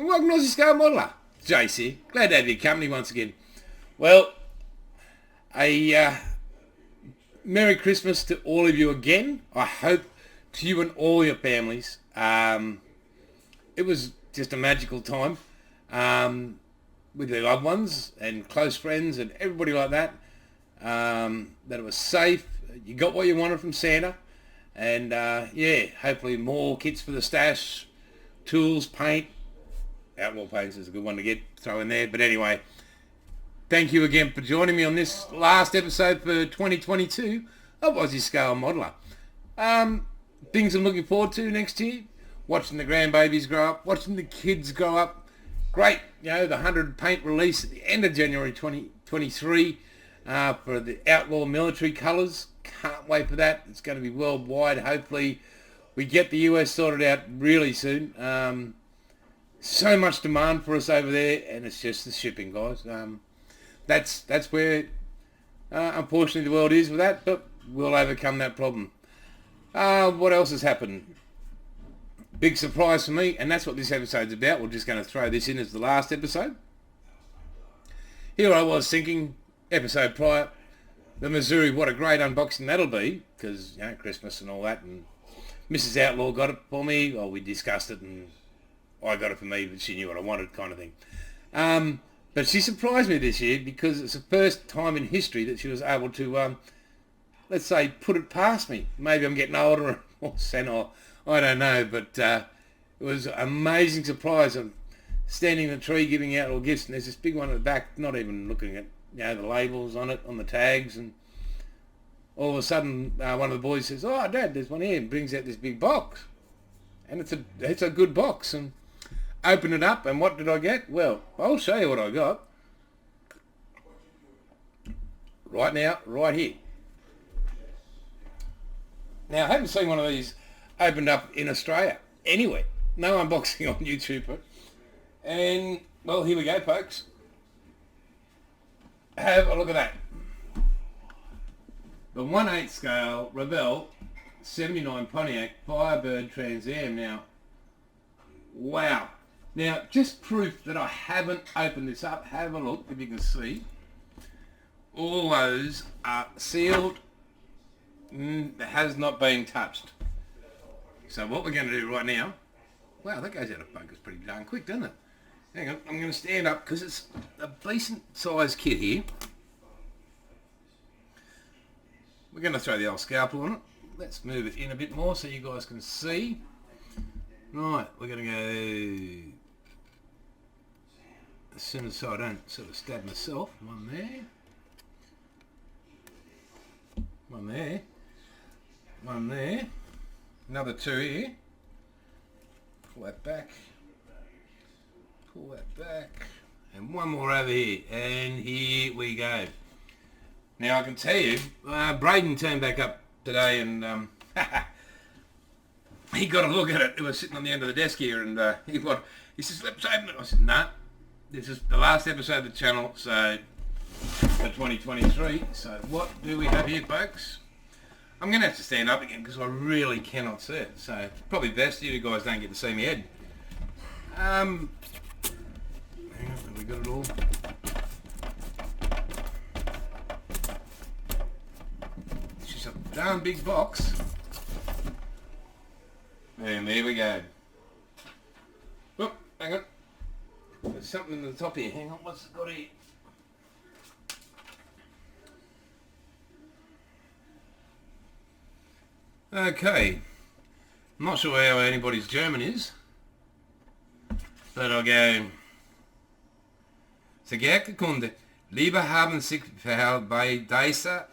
And welcome to Aussie Scale Modeller. Jace here. Glad to have your company once again. Well, a Merry Christmas to all of you again. I hope to you and all your families. It was just a magical time with your loved ones and close friends and everybody like that. That it was safe. You got what you wanted from Santa. And yeah, hopefully more kits for the stash, tools, paint. Outlaw paints is a good one to get, throw in there. But anyway, thank you again for joining me on this last episode for 2022 of Aussie Scale Modeller. Things I'm looking forward to next year. Watching the grandbabies grow up, watching the kids grow up. Great, you know, the 100 paint release at the end of January 2023 for the Outlaw military colours. Can't wait for that. It's going to be worldwide. Hopefully we get the US sorted out really soon. So much demand for us over there, and it's just the shipping, guys. That's where unfortunately the world is with that, but we'll overcome that problem. What else has happened? Big surprise for me, and that's what this episode's about. We're just going to throw this in as the last episode. Here I was thinking, episode prior, the Missouri, what a great unboxing that'll be, because, you know, Christmas and all that, and Mrs. Outlaw got it for me, or we discussed it, and I got it for me, but she knew what I wanted, kind of thing. But she surprised me this year, because it's the first time in history that she was able to, let's say, put it past me. Maybe I'm getting older, or senile, I don't know, but it was an amazing surprise. I'm standing in the tree giving out all gifts, and there's this big one at the back, not even looking at, you know, the labels on it, on the tags, and all of a sudden one of the boys says, "Oh, Dad, there's one here," and brings out this big box. And it's a good box, and open it up, and what did I get? Well, I'll show you what I got. Right now, right here. Now, I haven't seen one of these opened up in Australia, anywhere. No unboxing on YouTube. And, well, here we go, folks. Have a look at that. The 1/8 scale Revell 79 Pontiac Firebird Trans Am. Now, wow. Now, just proof that I haven't opened this up. Have a look, if you can see. All those are sealed. It has not been touched. So what we're going to do right now... Wow, that goes out of focus pretty darn quick, doesn't it? Hang on, I'm going to stand up because it's a decent sized kit here. We're going to throw the old scalpel on it. Let's move it in a bit more so you guys can see. Right, we're going to go... as soon as I don't sort of stab myself. One there. One there. One there. Another two here. Pull that back. Pull that back. And one more over here. And here we go. Now I can tell you, Braden turned back up today and he got a look at it. It was sitting on the end of the desk here and he says, "Let's open it." I said, "Nah. This is the last episode of the channel, so for 2023. So what do we have here, folks? I'm going to have to stand up again because I really cannot see it. So it's probably best you guys don't get to see my head. Hang on, have we got it all? It's just a darn big box. And there we go. Whoop, hang on. There's something in the top here. Hang on, what's it got here? Okay. I'm not sure how anybody's German is. But I'll go... Sehr geehrte Kunde, lieber haben sich bei dieser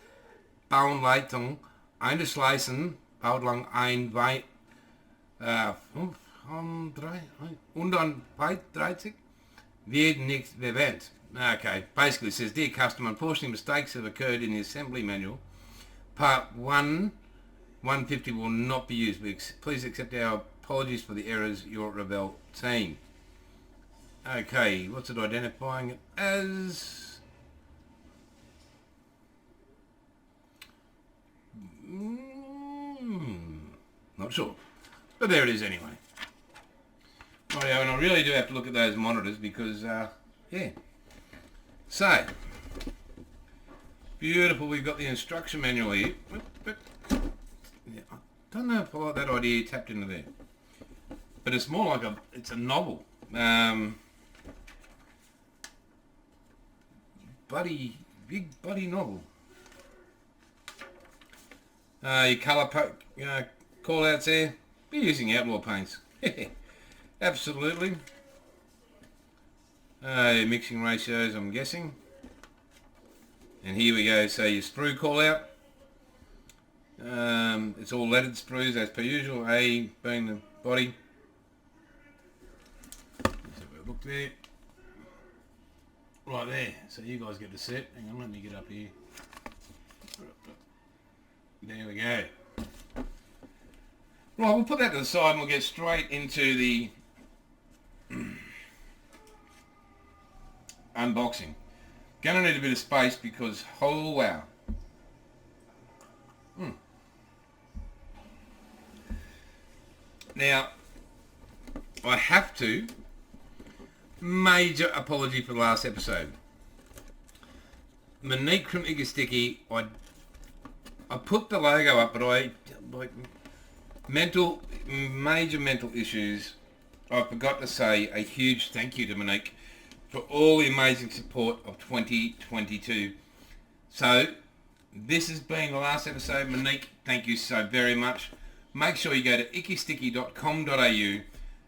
Bauleitung eingeschlossen, Baulang ein Wein... 130 wird nicht verwendet. Okay, basically it says, "Dear customer, unfortunately mistakes have occurred in the assembly manual. Part 150 will not be used. Please accept our apologies for the errors, your Revell team." Okay, what's it identifying it as? Not sure. But there it is anyway. Oh yeah, and I really do have to look at those monitors because, yeah. So, beautiful, we've got the instruction manual here. Yeah, I don't know if I like that idea tapped into there. But it's more like it's a novel. Big buddy novel. Your colour call outs there. Be using outlaw paints. Absolutely. Mixing ratios, I'm guessing. And here we go. So your sprue call out. It's all leaded sprues as per usual. A being the body. Let's have a look there. Right there. So you guys get the set. Hang on, let me get up here. There we go. Right, we'll put that to the side and we'll get straight into the unboxing. Gonna need a bit of space because, oh wow. Now, I have to, major apology for the last episode. Monique from ICEQUEEN, I put the logo up, but major mental issues. I forgot to say a huge thank you to Monique for all the amazing support of 2022. So, this has been the last episode. Monique, thank you so very much. Make sure you go to ickysticky.com.au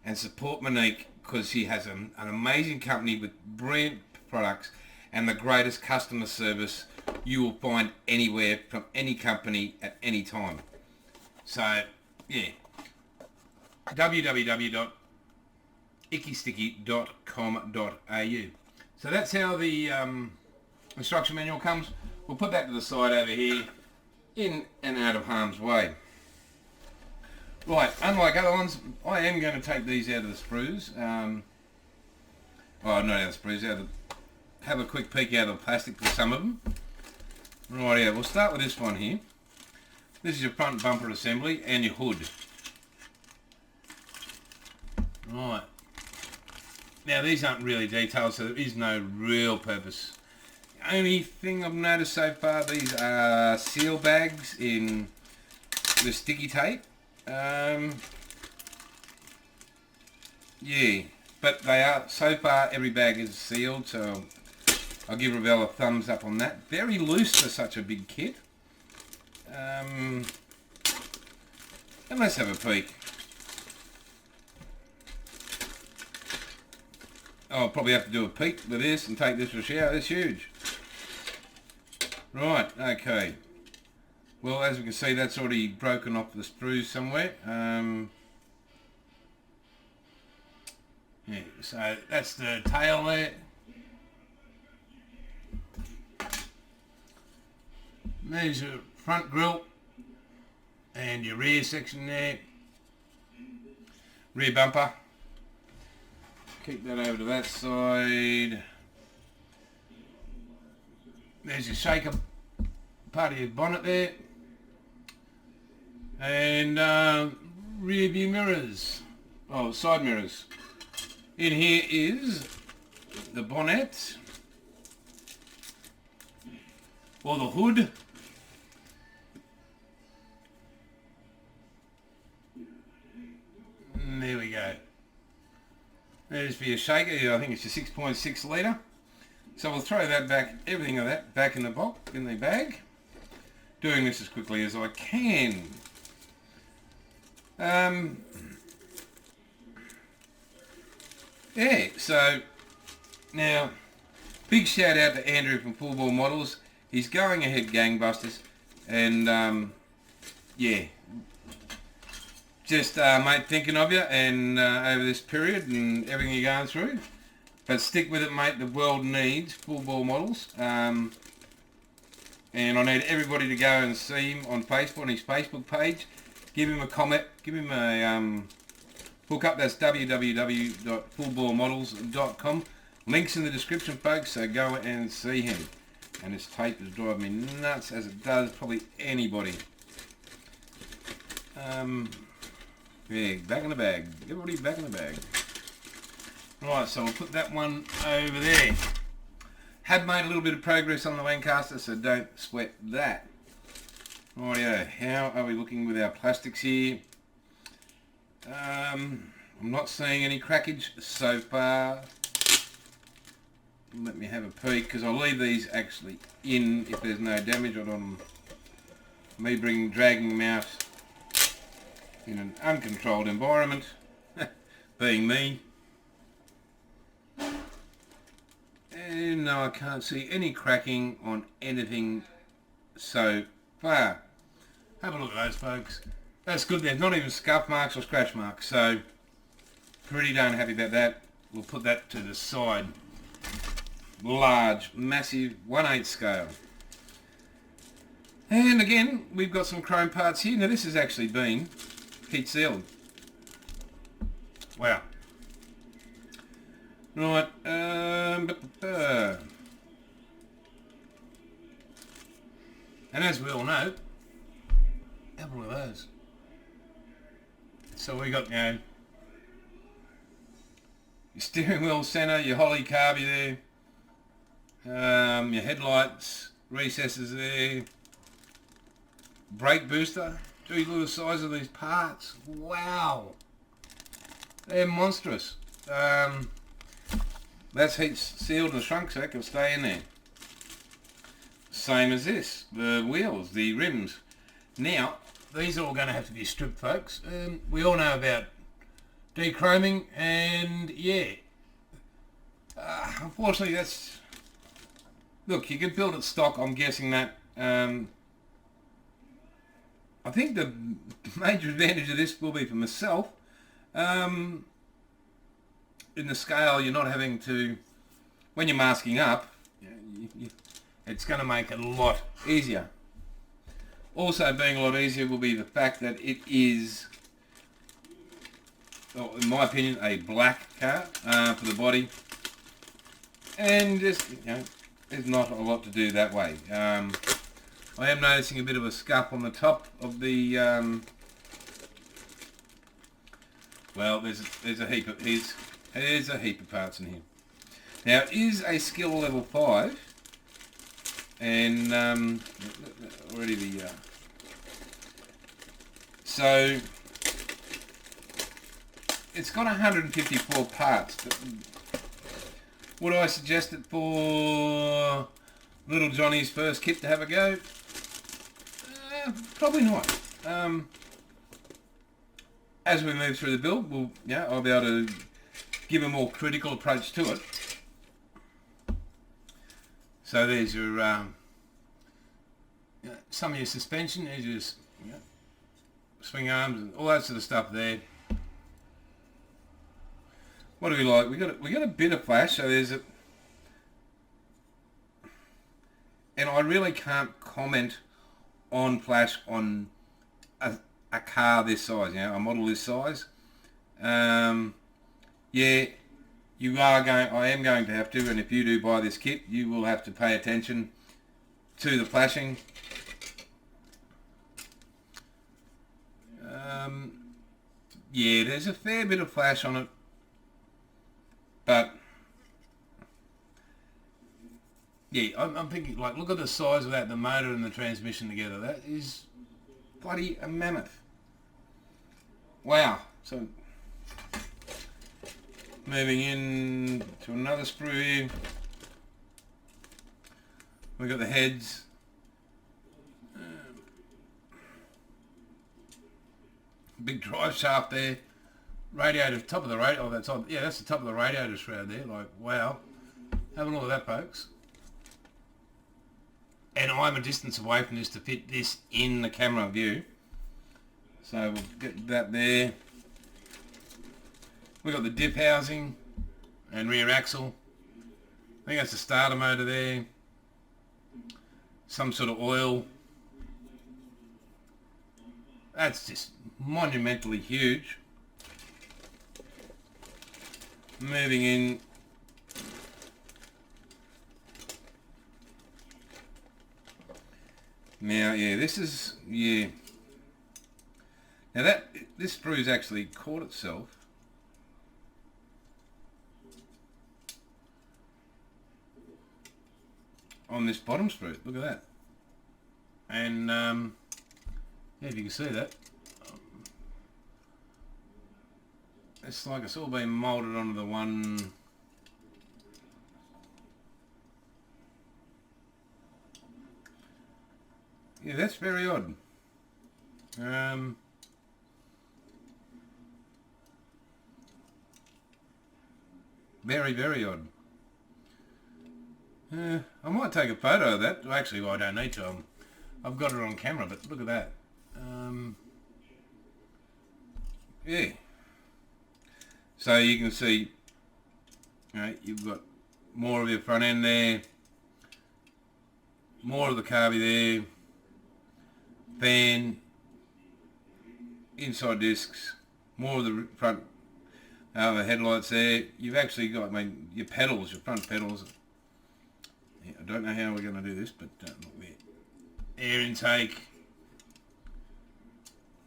and support Monique because she has an amazing company with brilliant products and the greatest customer service you will find anywhere from any company at any time. So, yeah. www.ickysticky.com.au. So that's how the instruction manual comes. We'll put that to the side over here, in and out of harm's way. Right, unlike other ones, I am going to take these out of the sprues. Not out of the sprues, have a quick peek out of the plastic for some of them. Right, yeah, we'll start with this one here. This is your front bumper assembly and your hood. Right. Now these aren't really detailed, so there is no real purpose. The only thing I've noticed so far, these are seal bags in the sticky tape. Yeah, but they are, so far every bag is sealed, so I'll give Revell a thumbs up on that. Very loose for such a big kit. And let's have a peek. I'll probably have to do a peek with this and take this for a shower. It's huge. Right, okay. Well, as we can see, that's already broken off the sprues somewhere. Yeah, so that's the tail there. There's your front grille and your rear section there. Rear bumper. Keep that over to that side. There's your shaker part of your bonnet there. And rear view mirrors. Oh, side mirrors. In here is the bonnet. Or the hood. And there we go. There's for your shaker. I think it's your 6.6 litre. So we'll throw that back, everything of that back in the box, in the bag. Doing this as quickly as I can. Yeah, so now big shout out to Andrew from Full Ball Models. He's going ahead gangbusters, and yeah, just mate, thinking of you and over this period and everything you're going through. But stick with it, mate. The world needs Full Ball Models. And I need everybody to go and see him on Facebook, on his Facebook page. Give him a comment. Give him a hook up. That's www.fullballmodels.com. Links in the description, folks. So go and see him. And this tape is driving me nuts, as it does probably anybody. Yeah, back in the bag. Everybody back in the bag. Right, so we'll put that one over there. Have made a little bit of progress on the Lancaster, so don't sweat that. Rightio, how are we looking with our plastics here? I'm not seeing any crackage so far. Let me have a peek, because I'll leave these actually in if there's no damage. I don't want me dragging them out in an uncontrolled environment, being me. And no, I can't see any cracking on anything so far. Have a look at those, folks. That's good. There's not even scuff marks or scratch marks, so pretty darn happy about that. We'll put that to the side. Large, massive 1/8 scale. And again, we've got some chrome parts here. Now this has actually been heat sealed. Wow. Right, and as we all know, have a look at those. So we got, your steering wheel centre, your Holly carby there, your headlights, recesses there, brake booster. Gee, look at the size of these parts. Wow. They're monstrous. That's heat sealed and shrunk so it can stay in there. Same as this, the wheels, the rims. Now, these are all going to have to be stripped, folks. We all know about dechroming, and yeah. Unfortunately, that's... Look, you can build it stock, I'm guessing that. I think the major advantage of this will be for myself. In the scale, you're not having to, when you're masking up, it's going to make it a lot easier. Also being a lot easier will be the fact that it is, well, in my opinion, a black car for the body, and just, there's not a lot to do that way. I am noticing a bit of a scuff on the top of the, well, there's a heap of there's a heap of parts in here. Now it is a skill level 5, and already the so it's got 154 parts. But would I suggest it for little Johnny's first kit to have a go? Probably not. As we move through the build, I'll be able to give a more critical approach to it. So there's your some of your suspension. There's your swing arms and all that sort of stuff there. What do we like? We got a bit of flash. So there's a, and I really can't comment on flash on a car this size. A model this size. Yeah, I am going to have to, and if you do buy this kit, you will have to pay attention to the flashing. Yeah, there's a fair bit of flash on it, but yeah, I'm thinking, like, look at the size of that, the motor and the transmission together. That is bloody a mammoth. Wow. So moving in to another sprue here. We've got the heads. Big drive shaft there. Radiator, top of the radiator. Oh, that's the top of the radiator shroud there. Like, wow. Have a look at that, folks. And I'm a distance away from this to fit this in the camera view. So we'll get that there. We've got the diff housing and rear axle. I think that's the starter motor there. Some sort of oil. That's just monumentally huge. Moving in. Now, yeah, this is, yeah. Now this sprue's actually caught itself. on this bottom sprue. Look at that. And yeah, if you can see that, it's like it's all been moulded onto the one. Yeah, that's very odd. Very, very odd. I might take a photo of that. Actually, well, I don't need to. I've got it on camera, but look at that. Yeah. So you can see, you know, you've got more of your front end there, more of the carby there, fan, inside discs, more of the front the headlights there. You've actually got, I mean, your pedals, your front pedals. Yeah, I don't know how we're going to do this, but look there. Air intake.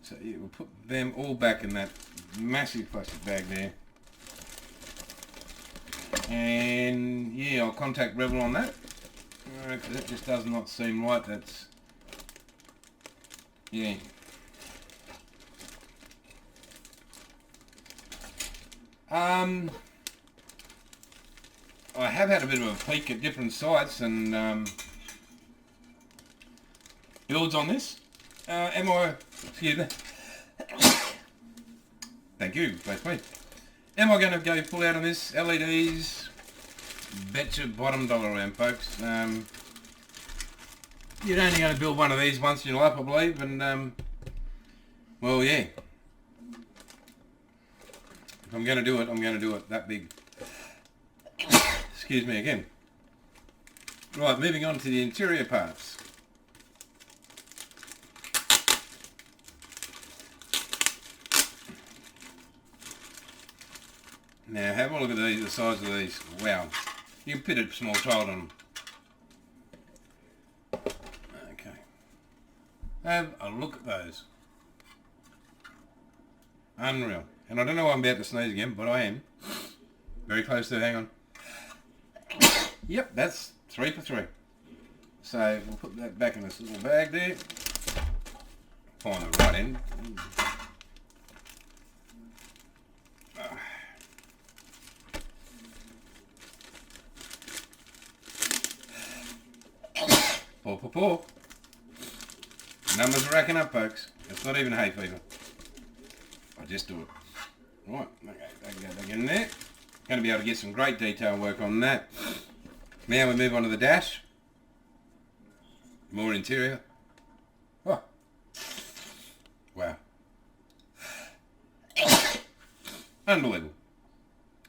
So yeah, we'll put them all back in that massive plastic bag there. And yeah, I'll contact Revell on that. Because that just does not seem right. That's, yeah. I have had a bit of a peek at different sites and builds on this. Excuse me. Thank you, both me. Am I going to go full out on this? LEDs, bet your bottom dollar around, folks. You're only going to build one of these once in your life, I believe, and well, yeah. If I'm going to do it, I'm going to do it that big. Excuse me again. Right, moving on to the interior parts. Now have a look at these, the size of these. Wow. You can fit a small child on them. Okay. Have a look at those. Unreal. And I don't know why I'm about to sneeze again, but I am. Very close to it, hang on. Yep, that's 3 for 3. So we'll put that back in this little bag there. Find the right end. Pour. Numbers are racking up, folks. It's not even hay fever. I just do it. Right, okay, that go back in there. Going to be able to get some great detail work on that. Now we move on to the dash. More interior. Oh. Wow. Unbelievable.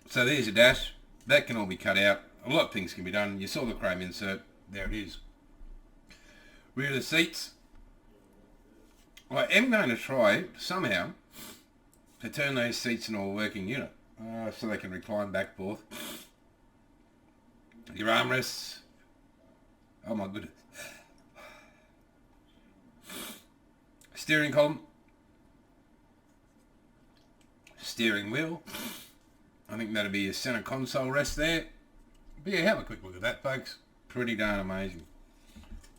So there's your dash. That can all be cut out. A lot of things can be done. You saw the chrome insert. There it is. Rear of the seats. I am going to try somehow to turn those seats into a working unit so they can recline back and forth. Your armrests. Oh my goodness. Steering column. Steering wheel. I think that'll be your center console rest there. But yeah, have a quick look at that, folks. Pretty darn amazing.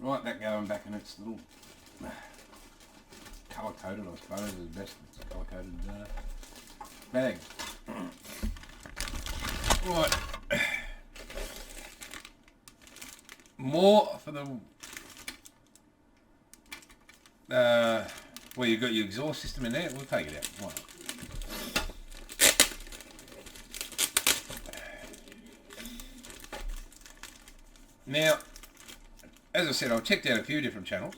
Right, that going back in its little colour-coded, I suppose, is best. It's a colour-coded bag. Right. More for the... well, you've got your exhaust system in there. We'll take it out. Why not? Now, as I said, I've checked out a few different channels,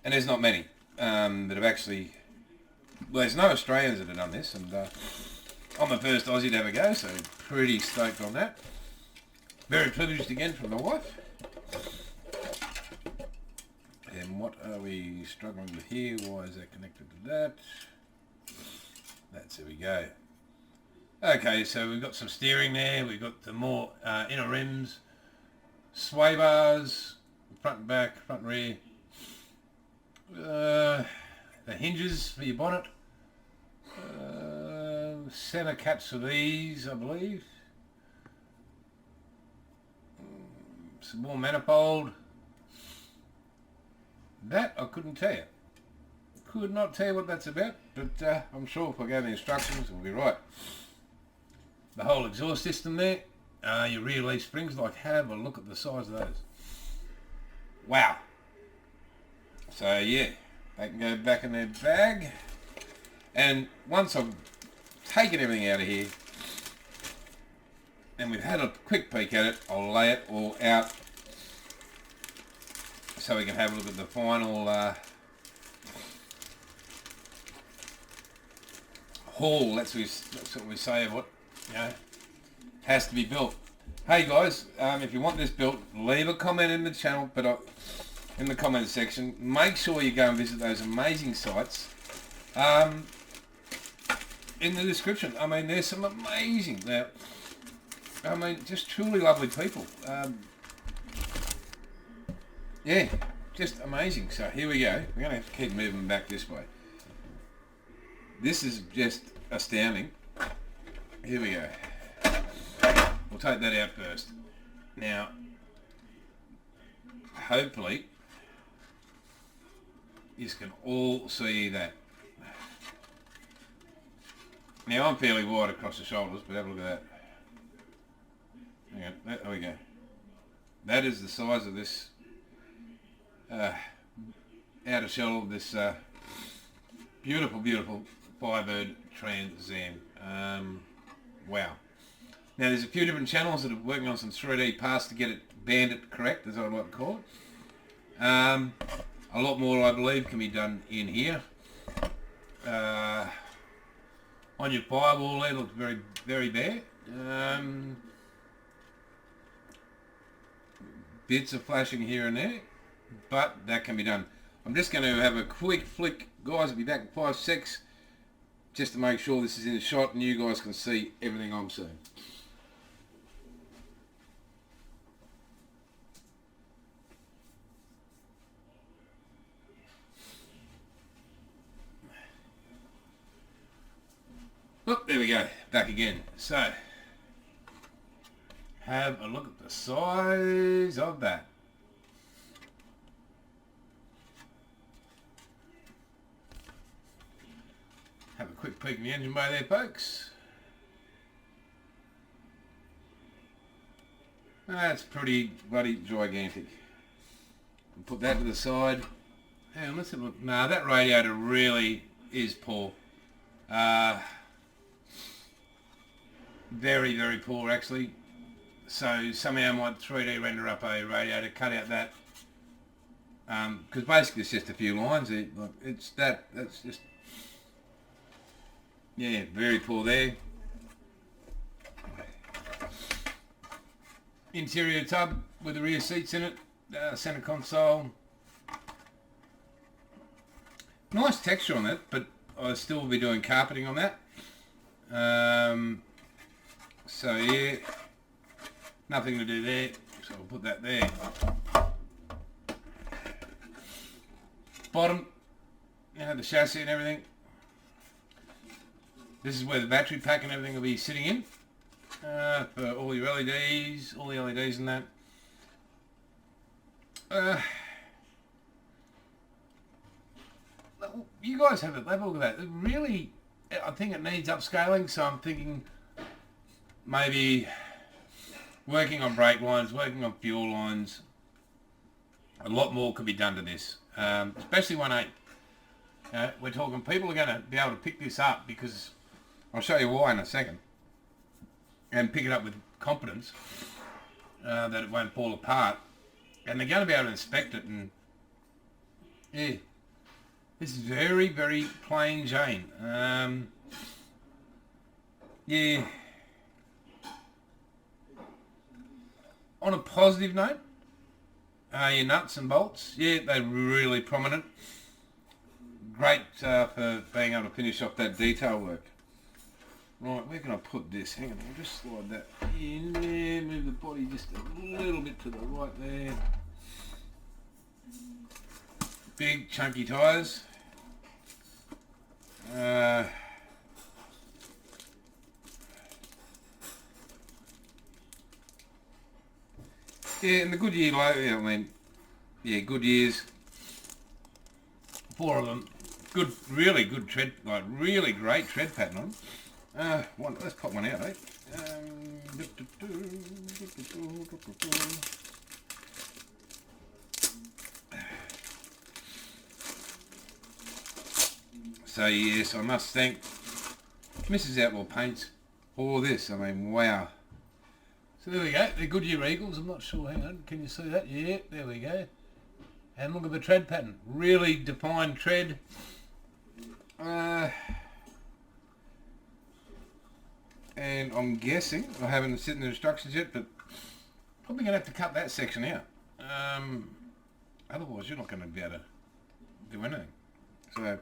and there's not many that have actually... Well, there's no Australians that have done this, and I'm the first Aussie to have a go, so pretty stoked on that. Very privileged again from the wife. And what are we struggling with here? Why is that connected to that? There we go. Okay, so we've got some steering there, we've got the more inner rims, sway bars, front and back, front and rear, the hinges for your bonnet, centre caps for these, I believe. some more manifold. That I couldn't tell you. Could not tell you what that's about, but I'm sure if I go the instructions it'll be right. The whole exhaust system there, your rear leaf springs, like have a look at the size of those. Wow. So yeah, they can go back in their bag. And once I've taken everything out of here, and we've had a quick peek at it, I'll lay it all out so we can have a look at the final haul. That's what we say of what, you know, has to be built. Hey guys, if you want this built, leave a comment in the channel, but in the comment section. Make sure you go and visit those amazing sites in the description. I mean, there's some amazing, I mean, just truly lovely people. Yeah, just amazing. So here we go. We're going to have to keep moving back this way. This is just astounding. Here we go. We'll take that out first. Now, hopefully, you can all see that. Now, I'm fairly wide across the shoulders, but have a look at that. Hang on, there we go. That is the size of this outer shell of this beautiful, beautiful Firebird Trans Am. Wow. Now there's a few different channels that are working on some 3D parts to get it Bandit correct, as I like to call it. A lot more, I believe, can be done in here. On your firewall there, looks very, very bare. Bits of flashing here and there, but that can be done. I'm just going to have a quick flick, guys. I'll be back in 5 secs, just to make sure this is in the shot and you guys can see everything I'm seeing. Oh, there we go, back again. So, have a look at the size of that. Have a quick peek in the engine bay there, folks. That's pretty bloody gigantic. Put that to the side. Hang on, let's have a look. Nah, that radiator really is poor. Very, very poor actually. So somehow I might 3D render up a radiator, cut out that, because basically it's just a few lines. It's that's just, yeah, very poor there. Interior tub with the rear seats in it, center console. Nice texture on that, but I'll still be doing carpeting on that. So yeah, nothing to do there, so I'll put that there. Bottom, you know, the chassis and everything. This is where the battery pack and everything will be sitting in, for all your LEDs, all the LEDs and that. You guys have a look at that. It really, I think it needs upscaling, so I'm thinking maybe working on brake lines, working on fuel lines. A lot more could be done to this, especially 1.8. We're talking people are going to be able to pick this up, because I'll show you why in a second, and pick it up with confidence, that it won't fall apart, and they're going to be able to inspect it. And yeah, this is very, very plain Jane. Yeah. On a positive note, your nuts and bolts, yeah, they're really prominent. Great for being able to finish off that detail work. Right, where can I put this? Hang on, I'll just slide that in there, move the body just a little bit to the right there. Big chunky tyres. Yeah, and the Goodyear logo, I mean, yeah, Goodyears. 4 of them. Good, really good tread, like really great tread pattern on. Let's pop one out, eh? So yes, I must thank Mrs. Outlaw Paints for this. I mean, wow. So there we go, the Goodyear Eagles. I'm not sure, hang on, can you see that? Yeah, there we go. And look at the tread pattern, really defined tread. And I'm guessing, I haven't seen the instructions yet, but probably going to have to cut that section out. Otherwise you're not going to be able to do anything. So,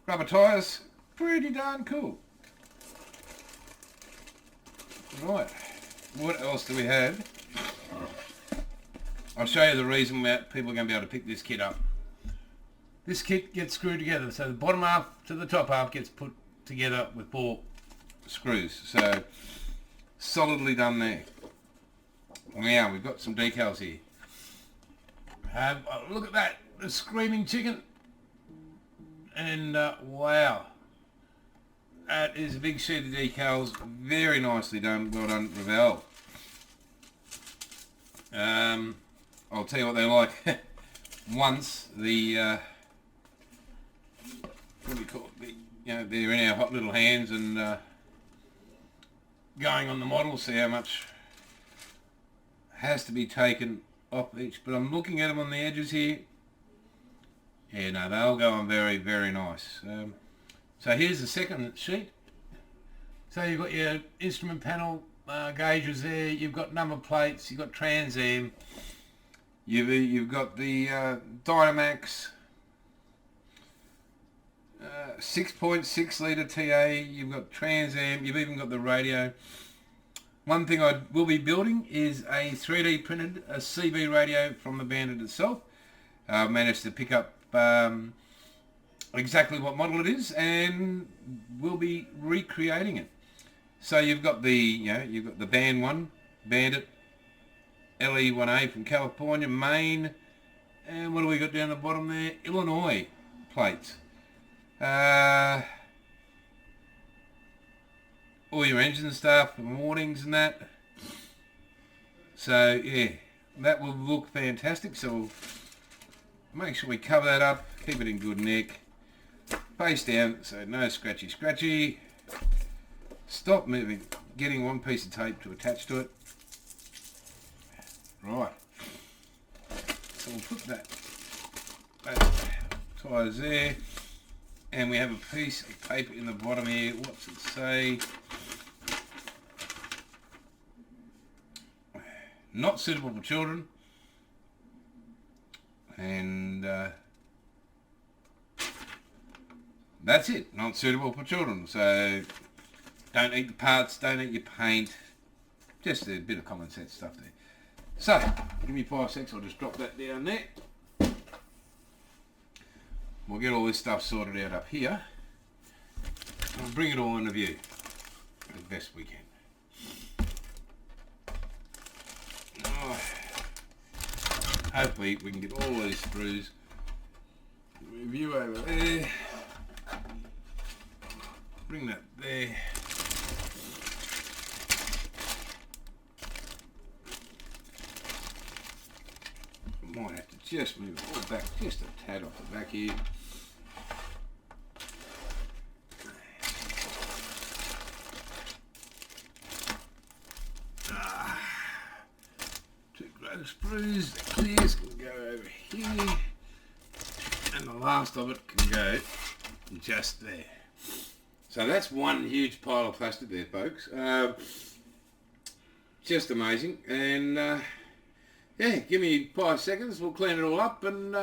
rubber tyres, pretty darn cool. Right, what else do we have? I'll show you the reason that people are going to be able to pick this kit up. This kit gets screwed together, so the bottom half to the top half gets put together with 4 screws. So, solidly done there. Now, we've got some decals here. Look at that, the screaming chicken. And wow, that is a big sheet of decals, very nicely done, well done Revell. I'll tell you what they're like. Once the what do you call it? They're in our hot little hands and going on the model, see how much has to be taken off each. But I'm looking at them on the edges here. Yeah, no, they'll go on very, very nice. So here's the second sheet. So you've got your instrument panel gauges there. You've got number plates. You've got Trans Am. You've got the Dynamax 6.6 litre TA. You've got Trans Am. You've even got the radio. One thing I will be building is a 3D printed a CB radio from the Bandit itself. I've managed to pick up exactly what model it is, and we'll be recreating it. So you've got the you've got the Band 1 Bandit LE1A from California, Maine, and what do we got down the bottom there? Illinois plates. All your engine stuff, and warnings and that. So yeah, that will look fantastic. So make sure we cover that up, keep it in good nick, face down, so no scratchy. Stop moving, getting one piece of tape to attach to it. Right, so we'll put that tyres there, and we have a piece of paper in the bottom here. What's it say? Not suitable for children. And that's it, not suitable for children. So don't eat the parts, don't eat your paint, just a bit of common sense stuff there. So give me 5 seconds, I'll just drop that down there. We'll get all this stuff sorted out up here. I'll bring it all into view as best we can. Hopefully we can get all these screws. Move you over there. Bring that there. Might have to just move it all back just a tad off the back here. Two grey screws, the clears can go over here, and the last of it can go just there. So that's one huge pile of plastic there, folks. Just amazing. And yeah, give me 5 seconds, we'll clean it all up, and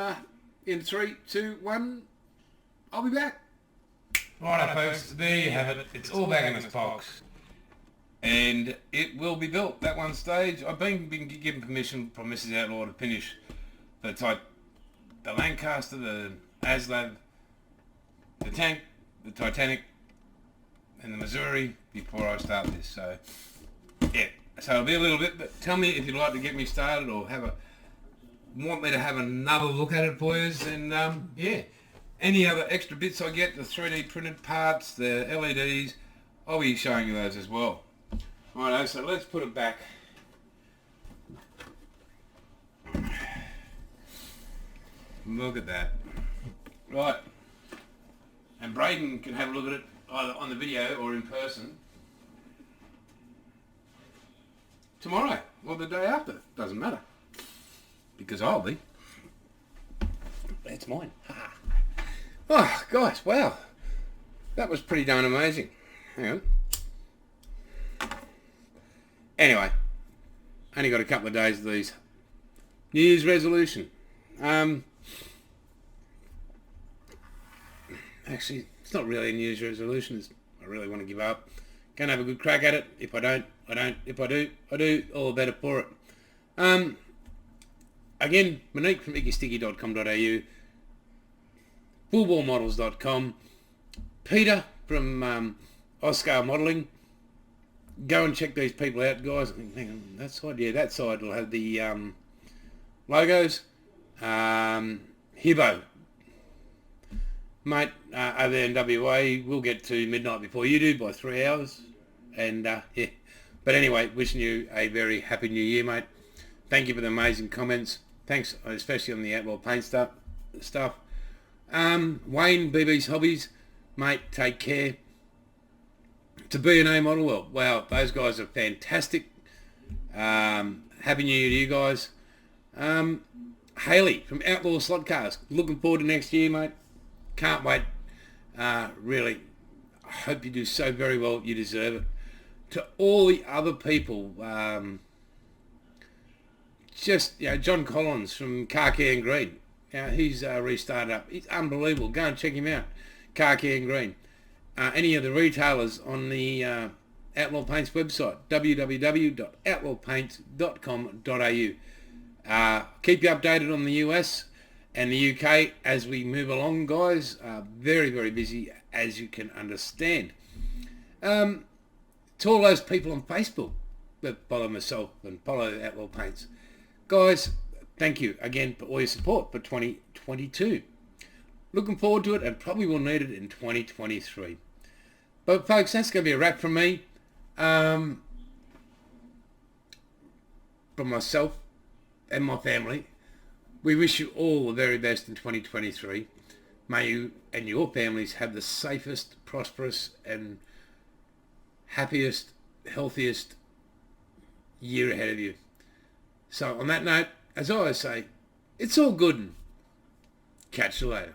in 3, 2, 1, I'll be back. Righto folks, there you have it. It's all back in this box. And it will be built, that one stage. I've been given permission from Mrs. Outlaw to finish the Lancaster, the Aslab, the tank, the Titanic, and the Missouri before I start this. So yeah, So it'll be a little bit, but tell me if you'd like to get me started or want me to have another look at it for you, and yeah, any other extra bits I get, the 3D printed parts, the LEDs, I'll be showing you those as well. Righto, so let's put it back. Look at that. Right, and Braden can have a look at it either on the video or in person tomorrow or the day after, doesn't matter, because I'll be. That's mine. Oh, guys, wow. That was pretty darn amazing. Hang on. Anyway, only got a couple of days of these. New Year's resolution. Actually, it's not really a New Year's resolution. I really want to give up. Gonna have a good crack at it. If I don't, I don't. If I do, I do. All the better for it. Again, Monique from ickysticky.com.au, fullballmodels.com, Peter from SCALEMODELLING. Go and check these people out, guys. Hang on, that side? Yeah, that side will have the logos. Hibbo. Mate, over there in WA, we'll get to midnight before you do by 3 hours. And, yeah. But anyway, wishing you a very happy new year, mate. Thank you for the amazing comments. Thanks, especially on the Outlaw Paint stuff. Wayne, BB's Hobbies, mate, take care. To B&A Model World, wow, those guys are fantastic. Happy New Year to you guys. Haley from Outlaw Slot Cars, looking forward to next year, mate. Can't wait. Really, I hope you do so very well. You deserve it. To all the other people, John Collins from Car Care and Green. He's restarted up. It's unbelievable. Go and check him out. Car Care and Green. Any of the retailers on the Outlaw Paints website, www.outlawpaints.com.au. Keep you updated on the US and the UK as we move along, guys. Very, very busy, as you can understand. To all those people on Facebook that follow myself and follow Outlaw Paints, guys, thank you again for all your support for 2022. Looking forward to it, and probably will need it in 2023. But folks, that's going to be a wrap from me. From myself and my family. We wish you all the very best in 2023. May you and your families have the safest, prosperous and happiest, healthiest year ahead of you. So on that note, as I always say, it's all good, and catch you later.